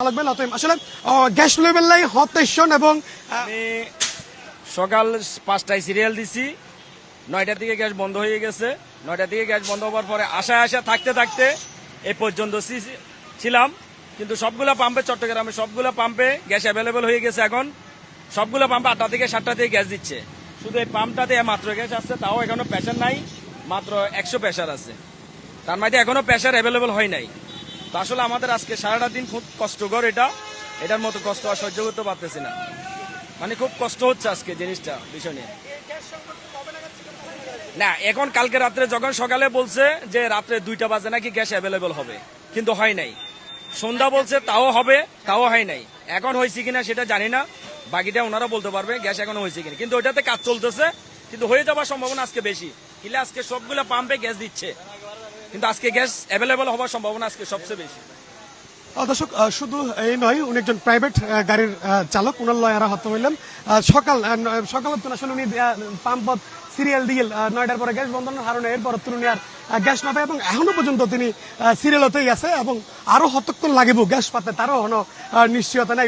লাগবে লতম আসলে gas level লাই হতাশন এবং আমি সকাল 5টায় সিরিয়াল দিছি, 9টার দিকে গ্যাস বন্ধ হয়ে গেছে। 9টার দিকে গ্যাস বন্ধ হওয়ার পরে আশা থাকতে থাকতে এই পর্যন্ত ছিলাম। কিন্তু সবগুলো পাম্পে, চট্টগ্রামে সবগুলো পাম্পে গ্যাস অ্যাভেলেবেল হয়ে গেছে। এখন সবগুলো পাম্পে 8টা থেকে 7টা থেকে গ্যাস দিচ্ছে। শুধু এই পাম্পটাতে মাত্র গ্যাস আসছে, তাও এখনো প্রেশার নাই, মাত্র 100 প্রেশার আছে। তার মধ্যে এখনো প্রেশার অ্যাভেলেবেল হয় নাই। তো আসলে আমাদের আজকে সারাটা দিন খুব কষ্টকর, এটার মতো কষ্ট আর সহ্য করতে পারতেছি না। মানে খুব কষ্ট হচ্ছে আজকে জিনিসটা বিষয় নিয়ে। না, এখন কালকে রাত্রে যখন সকালে বলছে যে রাত্রে 2টা বাজে নাকি গ্যাস অ্যাভেলেবেল হবে, কিন্তু হয় নাই। সন্ধ্যা বলছে তাও হবে, তাও হয় নাই। এখন হয়েছে কিনা সেটা জানি না, বাকিটা ওনারা বলতে পারবে গ্যাস এখনো হয়েছে কিনা। কিন্তু ওইটাতে কাজ চলতেছে, কিন্তু হয়ে যাওয়ার সম্ভাবনা আজকে বেশি। কিলে আজকে সবগুলো পাম্পে গ্যাস দিচ্ছে, কিন্তু আজকে গ্যাস অ্যাভেলেবেল হওয়ার সম্ভাবনা আজকে সবচেয়ে বেশি। দর্শক শুধু এই নয়, উনি একজন প্রাইভেট গাড়ির চালক, উনার লয়ারা হত্যা হইলেন সকালের তো আসলে উনি পাম্প সিরিয়াল দিয়ে 9টার পরে গ্যাস বন্ধ হারণে এরপর উনি আর গ্যাস না পায় এবং এখনো পর্যন্ত তিনি সিরিয়ালতেই আছে এবং আরো হতক্ষণ লাগিব গ্যাস পাতে, তারও নিশ্চয়তা নাই।